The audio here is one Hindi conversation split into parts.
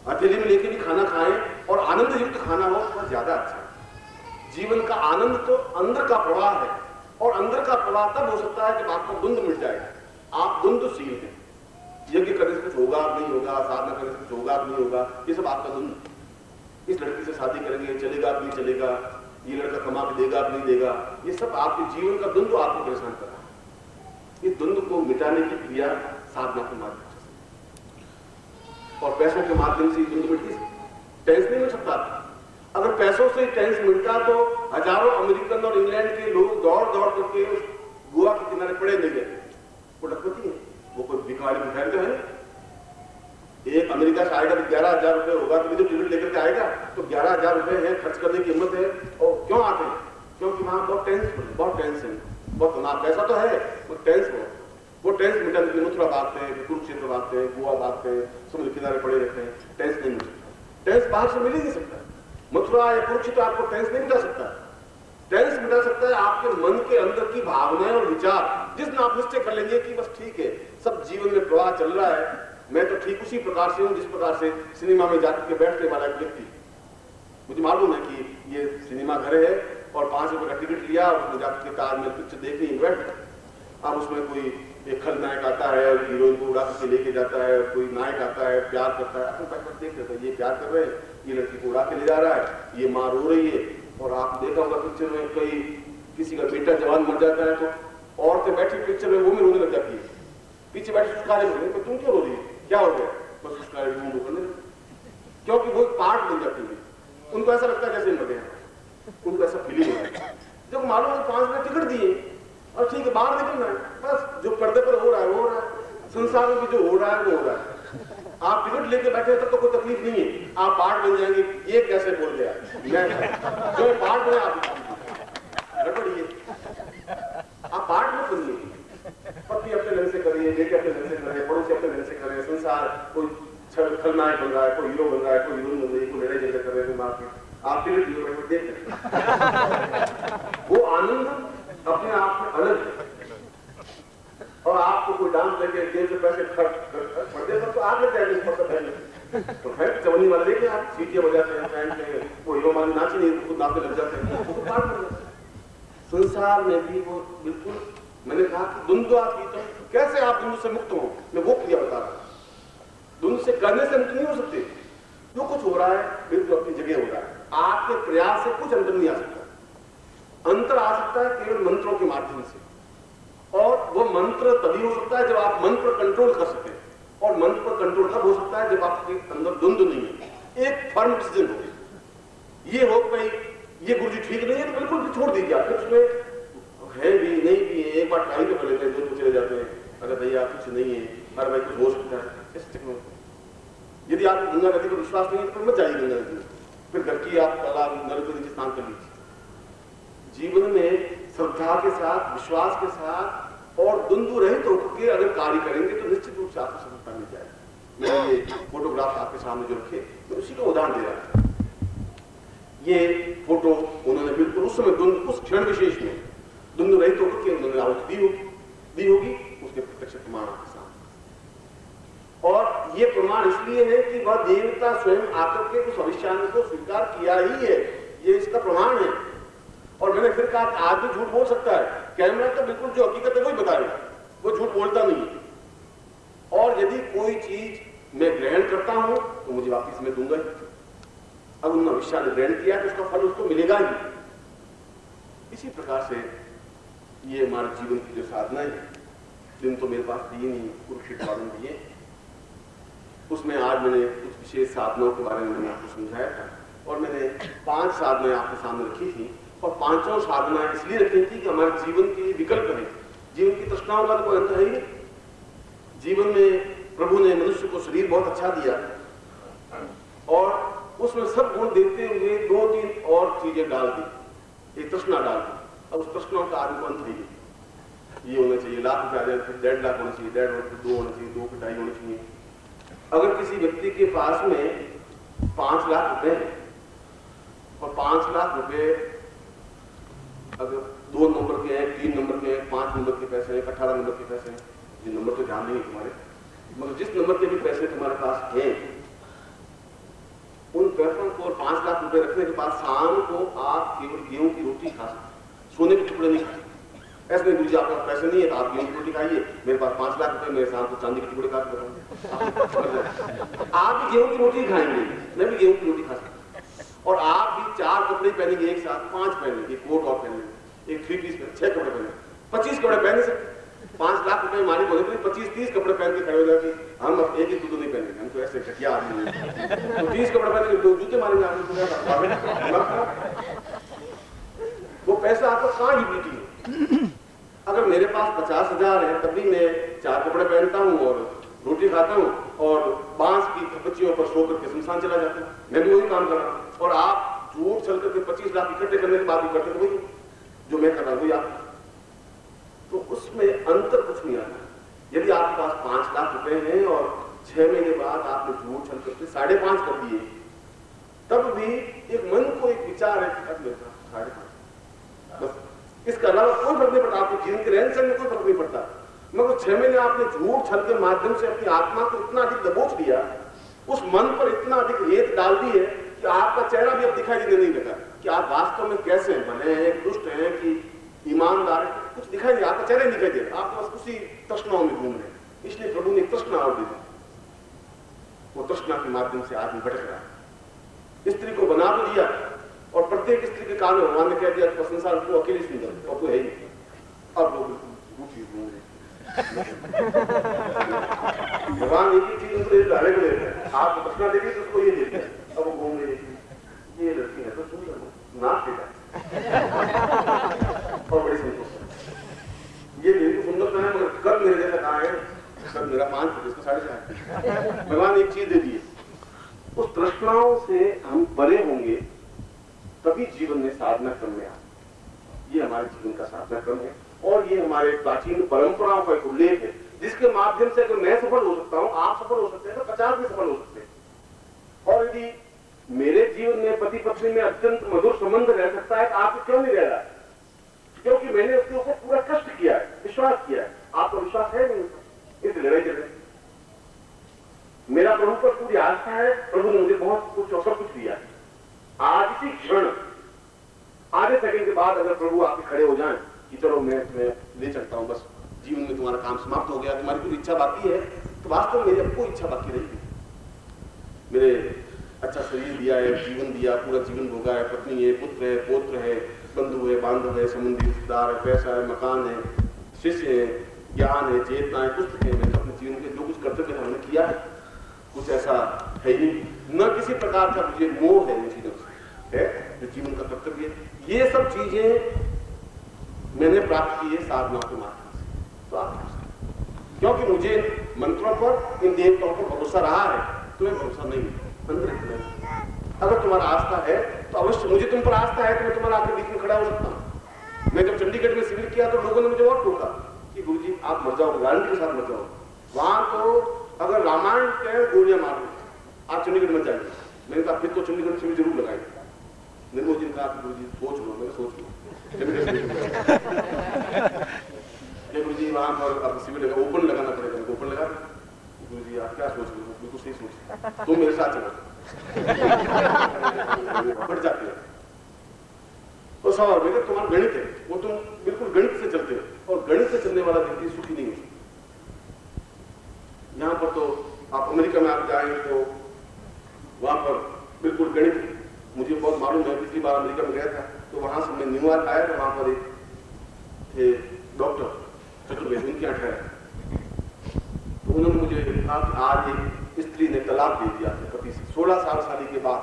हथेली में लेके भी खाना खाएं और आनंद युक्त खाना हो तो ज्यादा अच्छा है। जीवन का आनंद तो अंदर का प्रवाह है, और अंदर का प्रवाह तब हो सकता है जब आपका द्वंद मिट जाएगा। आप द्वंद्वशील हैं, यज्ञ करने से कुछ होगा नहीं होगा, साधना करने से कुछ होगा नहीं होगा, ये सब आपका द्वंद। इस लड़की से शादी करेंगे, चलेगा नहीं चलेगा, ये लड़का कमा के देगा नहीं देगा, ये सब आपके जीवन का द्वंद्व आपको परेशान कर रहा है। इस द्वंद्व को मिटाने की क्रिया साधना के माध्यम से और पैसों के माध्यम से द्वंद्व मिटती है। टेंस नहीं मिट सकता। अगर पैसों से टेंस मिलता तो हजारों अमेरिकन और इंग्लैंड के लोग दौड़ दौड़ करके उस गोवा के किनारे पड़े नहीं गए। वो लखपति है, वो कोई भिखारी भिखारी तो है। एक अमेरिका से आएगा तो 11,000 रुपए होगा तो जो टिकट लेकर के आएगा तो 11,000 रुपए है, खर्च करने की हिम्मत है। और क्यों आते हैं? क्योंकि वहां बहुत टेंस है, बहुत तनाव। पैसा तो है, वो टेंस वो टेंस मिटाने के लिए मथुरा भागते हैं, कुरुक्षेत्र भागते हैं, गोवा भागते हैं, समुद्र किनारे पड़े रहते हैं। टेंस नहीं मिल सकता, टेंस बाहर से मिल ही नहीं सकता। मथुरा या कुरुक्षेत्र आपको टेंस नहीं मिटा सकता। टेंस मिटा सकता है आपके मन के अंदर की भावनाएं और विचार, जिसमें आप निश्चय कर लेंगे कि बस ठीक है, सब जीवन में प्रवाह चल रहा है, मैं तो ठीक उसी प्रकार से हूं जिस प्रकार से सिनेमा में जाकर के बैठने वाला एक व्यक्ति। मुझे मालूम है कि ये सिनेमा घर है और 5 रुपए का टिकट लिया, उसमें जाकर के कार में पिक्चर देखनी बैठ। अब उसमें कोई एक खलनायक आता है और हीरोइन को उड़ा के लेके जाता है, कोई नायक आता है प्यार करता है, अपन बैठ देख लेते हैं ये प्यार कर रहे हैं, ये लड़की को उड़ा के ले जा रहा है, ये माँ रो रही है। और आप देखा होगा पिक्चर में कोई किसी का बेटा जवान मर जाता है तो औरतें बैठी पिक्चर में वो भी रोने लग जाती है, पीछे बैठी सुस्कारे में, तुम क्यों रो रही है, क्या हो गया? बस सुस्कारे करने, क्योंकि वो पार्ट बन जाती है। उनको ऐसा लगता है जैसे मर गया, उनको ऐसा फीलिंग होता है। जब मालूम है 5 रुपए टिकट दिए और ठीक है बाहर निकलना है, बस जो पर्दे पर हो रहा है वो हो रहा है, संसार में भी जो हो रहा है वो हो रहा है। आप टिकट लेके बैठे तब तो कोई तकलीफ नहीं है, आप पार्ट बन जाएंगे। ये कैसे बोल गया मैं, जो पार्ट बने आप गड़बड़िए, आप पार्ट मत बनिए। पति अपने ढंग से करिए, बेटे अपने ढंग से करिए, पड़ोसी अपने ढंग से करिए, संसार कोई खलनायक बन रहा है, कोई हीरो बन रहा है, कोई हीरोइन बन रही है, कोई लड़ाई झगड़ा कर रहे हैं, आप टिकट लिए देख वो आनंद अपने आप में अलग है। और आपको कोई डांस लेके जेब से पैसे खर्च देगा तो आप लग जाएंगे, तो फिर चवन्नी वाले देखे आप सीटियां बजाते हैं, पैंट में वो हीरो वाले नाच नहीं, खुद नाचने लग जाते हैं, तो पार्ट में संसार में भी वो बिल्कुल। मैंने कहा कि द्वंद्वातीत कैसे आप द्वंद्व से मुक्त हो, मैं वो क्रिया बता रहा हूं। द्वंद्व से करने से मुक्त नहीं हो सकते, जो कुछ हो रहा है बिल्कुल अपनी जगह हो रहा है, आपके प्रयास से कुछ अंतर नहीं आ सकता। अंतर आ सकता है केवल मंत्रों के माध्यम से, और वो मंत्र तभी हो सकता है जब आप मन पर कंट्रोल कर सकें, और मन पर कंट्रोल तब हो सकता है जब आपके अंदर द्वंद्व नहीं है, एक फर्म डिसीजन हो। ये हो भाई ये गुरुजी ठीक नहीं है तो बिल्कुल भी छोड़ दीजिए, आप उसमें है भी नहीं भी है, एक बार ट्राई तो कर लेते हैं, जो चले जाते हैं, अगर भैया कुछ नहीं है, अरे भाई कुछ हो सकता है। यदि आपको गंगा नदी पर विश्वास नहीं है तो मत जाइए गंगा नदी में, फिर घर की आप तालाब नल के नीचे स्नान कर लीजिए। जीवन में श्रद्धा के साथ, विश्वास के साथ और द्वंद्व रहित होकर अगर कार्य करेंगे तो निश्चित रूप से आपको सफलता मिल जाएगी। मैं ये फोटोग्राफ आपके सामने जो रखे मैं उसी का उदाहरण दे रहा था। ये फोटो उन्होंने बिल्कुल उस समय द्वंद्व, उस क्षण विशेष में द्वंद्व रहित होकर के उन्होंने आहुति दी होगी, उसके प्रत्यक्ष प्रमाण आपके सामने। और ये प्रमाण इसलिए है कि वह देवता स्वयं आकर के उस भविष्यान्य को स्वीकार किया ही है, ये इसका प्रमाण है। और मैंने फिर कहा आज भी झूठ बोल सकता है, कैमरा तो बिल्कुल जो हकीकत है वही बताएगा, वो झूठ बोलता नहीं है। और यदि कोई चीज मैं ग्रहण करता हूं तो मुझे वापिस मैं दूंगा ही। अब उन भविष्य ने ग्रहण किया तो उसका फल उसको मिलेगा ही। इसी प्रकार से ये हमारे जीवन की जो साधना है, दिन तो मेरे पास दिए नहीं, कुरुक्षेत्र वाले दिए, उसमें आज मैंने कुछ विशेष साधनाओं के बारे में मैंने आपको समझाया था। और मैंने 5 साधनाएं आपके सामने रखी थी, और 5 साधनाएं इसलिए रखी थी कि हमारे जीवन के विकल्प है। जीवन की तृष्णाओं का तो कोई अंत है ही नहीं। जीवन में प्रभु ने मनुष्य को शरीर बहुत अच्छा दिया और उसमें सब गुण देते हुए 2-3 और चीजें डाल दी, एक तृष्णा डाल दी। अब उस तृष्णाओं का आदमी को अंत है ही। ये होना चाहिए, लाख रुपया आ जाए, 1.5 लाख होना चाहिए, 1.5 2 होना चाहिए, 2 की 2.5 होना चाहिए। अगर किसी व्यक्ति के पास में 5 लाख रुपए है और 5 लाख रुपए अगर 2 नंबर के हैं, 3 नंबर के हैं, 5 नंबर के पैसे हैं, 18 नंबर के पैसे हैं, ये नंबर तो ध्यान नहीं है तुम्हारे, मगर जिस नंबर के भी पैसे तुम्हारे पास हैं बरसने के बाद शाम को आप केवल गेहूं की रोटी खा सकते, सोने के टुकड़े नहीं खा सकते। ऐसे नहीं गुरुजी आपके पास पैसे नहीं है तो आप गेहूं की रोटी खाइए, मेरे पास 5 लाख रुपए, मेरे शाम को चांदी के टुकड़े खा सकते। आप भी गेहूं की रोटी खाएंगे, मैं भी गेहूं की रोटी खा सकता, और आप भी 4 कपड़े पहनेंगे एक साथ, 5 पहनेंगे, एक कोट और पहनेंगे, एक 3 पीस पहने, 6 कपड़े पहने, 25 कपड़े पहने सकते। 5 लाख रुपए मालिक होने पर 25-30 कपड़े पहन के खड़े हो जाए कि हम अब एक ही जूते नहीं पहनेंगे, हम तो ऐसे घटिया आदमी हैं, तो 30 कपड़े पहनेंगे, 2 जूते मारेंगे आपको। वो पैसा आपका कहाँ यूटिलिटी है? अगर मेरे पास 50,000 है तब भी मैं 4 कपड़े पहनता हूँ और रोटी खाता हूँ और बांस की खपच्चियों पर सो करके शमशान चला जाता हूँ, मैं भी वही काम कर रहा हूँ। और आप झूठ चल करके 25 लाख इकट्ठे करने के बाद भी करते तो वही जो मैं कर रहा हूँ, वही आप, तो उसमें अंतर कुछ नहीं आता। यदि आपके पास 5 लाख रुपए हैं और 6 महीने बाद आपने झूठ छल करके 5.5 कर दिए, तब भी एक मन को एक विचार है कि अब मेरे पास 5.5, बस इसके अलावा कोई फर्क नहीं पड़ता, आपके जीवन के रहन सहन में कोई फर्क नहीं पड़ता। मगर 6 महीने आपने झूठ छल के माध्यम से अपनी आत्मा को इतना अधिक दबोच दिया, उस मन पर इतना अधिक रेत डाल दी है कि आपका चेहरा भी अब दिखाई देने नहीं लगा कि आप वास्तव में कैसे बने हैं, दुष्ट हैं कि ईमानदार है, कुछ दिखाई नहीं, आपका चेहरा दिखाई दे रहा, आप बस उसी तृष्णाओं में घूम रहे हैं। इसलिए प्रभु ने तृष्णा और दी, वो तृष्णा के माध्यम से आदमी भटक रहा है। स्त्री को बना तो दिया और प्रत्येक स्त्री के कान में भगवान ने कह दिया संसार को अकेली सुंदर और कोई है ही, अब लोग रूठी घूम रहे। भगवान एक ही चीज उनको हरे को देते हैं, आप तृष्णा देंगे तो उसको ये देते हैं, अब वो घूम रहे, ये लड़की है तो सुंदर नाच देता और बड़ी संतोष, ये दिल को सुंदर है मगर कद मेरे जैसा कहाँ है, कद मेरा 5 फुट, इसको 4.5। भगवान एक चीज दे दी है, उस तृष्णाओं से हम परे होंगे तभी जीवन में साधना क्रम में आए। ये हमारे जीवन का साधना क्रम है और ये हमारे प्राचीन परंपराओं का एक उल्लेख है, जिसके माध्यम से अगर मैं सफल हो सकता हूँ, आप सफल हो सकते हैं, तो 50 भी सफल हो सकते हैं। और यदि मेरे जीवन में पति पत्नी में अत्यंत मधुर संबंध रह सकता है, तो आपको क्यों नहीं रह रहा है? क्योंकि मैंने उसके ऊपर पूरा कष्ट किया है, विश्वास किया है। आपका विश्वास है नहीं, इस लड़ाई चल रही। मेरा प्रभु पर पूरी आस्था है, प्रभु ने मुझे बहुत कुछ और सब कुछ दिया है। आज इसी क्षण आधे सेकंड के बाद अगर प्रभु आपके खड़े हो जाएं कि चलो मैं तुम्हें ले चलता हूं, बस जीवन में तुम्हारा काम समाप्त हो गया, तुम्हारी कुछ इच्छा बाकी है, तो वास्तव में मेरी अब कोई इच्छा बाकी नहीं है। मेरे अच्छा शरीर दिया है, जीवन दिया, पूरा जीवन भोगा है, पत्नी है, पुत्र है, पौत्र है, बंधु है, बांधव है, संबंधी रिश्तेदार है, पैसा है, मकान है, शिष्य है, ज्ञान है, चेतना है, पुस्तक है। मैंने अपने जीवन के जो कुछ कर्तव्य हमने किया है, कुछ ऐसा है ही न किसी प्रकार का मुझे मोह है, इन चीजों से है जो जीवन का कर्तव्य। ये सब चीजें मैंने प्राप्त की है साधना के माध्यम से, तो आप क्योंकि मुझे मंत्रों पर, इन देवताओं पर भरोसा रहा है, तुम्हें भरोसा नहीं है। अगर तुम्हारा आस्था है तो अवश्य, मुझे तुम पर आस्था है तो मैं तुम्हारा आके बीच में खड़ा हो सकता हूँ। मैं जब चंडीगढ़ में शिविर किया तो लोगों ने मुझे और टोका कि गुरुजी आप मर जाओ, गारंटी के साथ मर जाओ, वहां तो अगर रामायण के गोलियां मार आप चंडीगढ़ मत जाइए। मैंने कहा फिर तो चंडीगढ़ शिविर जरूर लगाई। निर्मोल जी ने कहा गुरुजी सोच लो, मैंने सोच लो गुरुजी वहां पर अब शिविर लगा, ओपन लगाना पड़ेगा, ओपन लगा। गुरुजी आप क्या सोच रहे हो? बिल्कुल सही सोच, तुम मेरे साथ चलो बढ़ जाती है। तो सवाल मेरे तुम्हारा गणित है, वो तुम बिल्कुल गणित से चलते हो और गणित से चलने वाला व्यक्ति सुखी नहीं है। यहाँ पर तो आप अमेरिका में आप जाएंगे तो वहां पर बिल्कुल गणित है। मुझे बहुत मालूम है, पिछली बार अमेरिका में गया था तो वहां से मैं न्यूयॉर्क आया तो वहां पर एक थे डॉक्टर चतुर्वेदी, उनके यहाँ ठहरा तो उन्होंने मुझे कहा कि आज एक स्त्री ने तलाक दे दिया अपने पति से 16 साल शादी के बाद,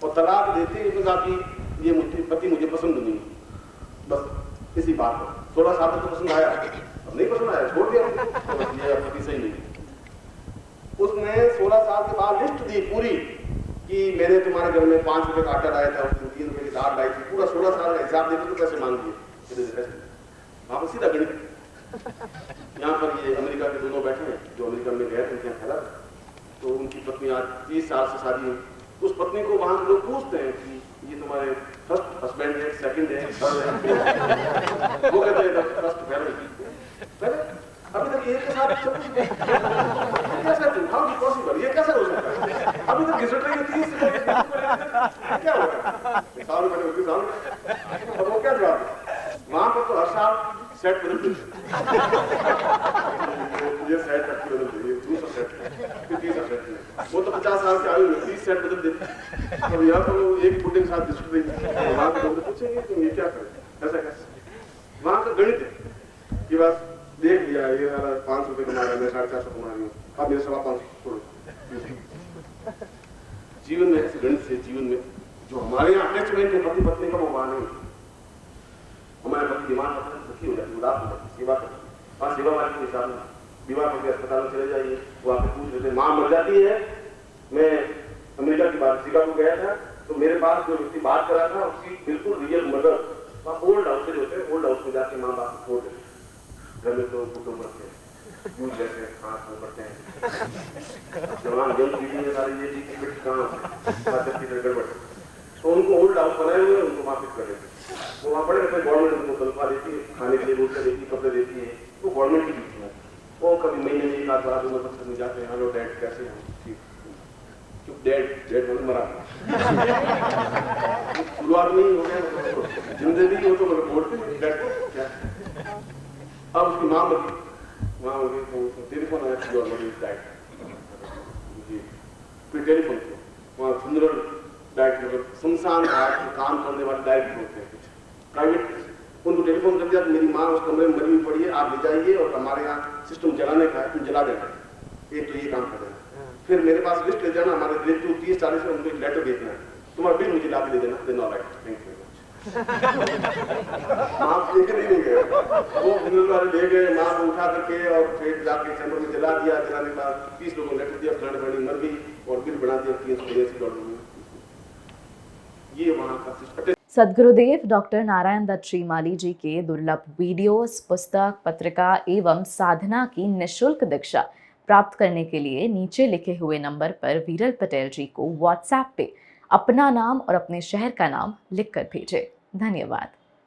और तलाक देते ही कहा कि ये मुझे पति मुझे पसंद नहीं, बस इसी बात पर 16 साल तक तो पसंद आया, अब नहीं पसंद आया, छोड़ दिया, तो ये पति सही नहीं। उसने 16 साल के बाद लिस्ट दी पूरी कि मैंने तुम्हारे घर में 5 रुपए का आटा लाया था, उसने 3 रुपए की दाल लाई थी, पूरा 16 साल का हिसाब देते तो पैसे मांग दिए। वहां पर सीधा गणित। यहाँ पर ये अमेरिका के दोनों बैठे हैं जो अमेरिका में गए थे, क्या खैर तो उनकी पत्नी आज 30 साल से शादी है। उस पत्नी को वहां के लोग पूछते हैं कि ये तुम्हारे फर्स्ट हस्बैंड है, सेकंड है, थर्ड है? वो कहते हैं फर्स्ट पहले अभी तक एक के साथ कैसा हाउ इज पॉसिबल, ये कैसा हो सकता है? अभी तक घिसट रही होती क्या होगा 100 रुपए ने 100 रुपए, और वो क्या जवाब है? वहां पर तो हर साल सेट बदलते ये सेट रखी बदल दी, दूसरा सेट, फिर तीसरा सेट। वो तो 50 साल के आयु में 30 सेट बदल देते। अब यहाँ तो एक पुडिंग साथ बिस्कुट देंगे, वहाँ के लोग पूछेंगे तुम ये क्या करें, ऐसा कैसे? वहाँ का गणित है कि बस देख लिया ये 500 रुपए कमा रहा है, मैं 450 कमा रही हूँ, अब मेरे 550 छोड़ो। जीवन में ऐसे गणित से, जीवन में जो हमारे यहाँ अटैचमेंट है पति पत्नी का, वो वहां नहीं। हमारे पति बीमार होते हैं, दुखी हो जाती है, उदास हो जाती है, सेवा करती है, वहाँ सेवा वाली के हिसाब में विवाह करके अस्पताल में चले जाइए, वो आपसे पूछ लेते हैं माँ मर जाती है। मैं अमेरिका की बात सिंगापुर गया था, तो मेरे पास जो व्यक्ति बात कर रहा था उसकी बिल्कुल रियल मदर, वहाँ ओल्ड हाउस से होते हैं, ओल्ड हाउस में जाके माँ बाप को छोड़ देते, घर में तो फोटो करते हैं, दूध जैसे हाथ में करते हैं, जवान जंग पीढ़ी में सारी ये चीज बेटी कहाँ गड़बड़, तो उनको ओल्ड हाउस बनाए हुए उनको वापिस कर देते। वो वहाँ पड़े रहते, गवर्नमेंट उनको तनख्वाह देती है, खाने के लिए रोटियां देती है, कपड़े देती है, वो गवर्नमेंट की ड्यूटी है। वो कभी महीने में एक आध बार उम्र तक नहीं जाते हैं, हेलो डैड कैसे हैं, ठीक, चुप डैड, डैड मतलब मरा शुरुआत में ही हो गया, जिंदगी हो तो मतलब बोलते डैड क्या। अब उसकी माँ मरी, वहाँ हो गई, टेलीफोन आया कि गवर्नमेंट डाइट जी, फिर टेलीफोन किया, वहाँ सुंदर डाइट मतलब शमशान घाट काम करने वाले डाइट होते हैं कुछ प्राइवेट, उनको टेलीफोन कर दिया कि मेरी माँ उस कमरे में मरी हुई पड़ी है, आप ले जाइए और हमारे यहाँ सिस्टम जलाने का है, तुम जला देना, एक तो ये काम कर देना, फिर मेरे पास लिस्ट ले जाना, हमारे रिलेटिव 30-40 है, उनको एक लेटर भेजना है, तुम्हारा बिल मुझे ला के दे देना, देन ऑलराइट, थैंक यू। आप लेकर नहीं गए, वो बिल वाले ले गए, माँ को उठा करके और फिर जाके चैम्बर में जला दिया, जलाने के बाद 30 लोगों ने लेटर दिया, फलानी मर गई और बिल बना दिया $383। ये वहाँ का सिस्टम। सद्गुरुदेव डॉक्टर नारायण दत्त श्रीमाली जी के दुर्लभ वीडियोस, पुस्तक, पत्रिका एवं साधना की निःशुल्क दीक्षा प्राप्त करने के लिए नीचे लिखे हुए नंबर पर वीरल पटेल जी को व्हाट्सएप पे अपना नाम और अपने शहर का नाम लिखकर भेजें। धन्यवाद।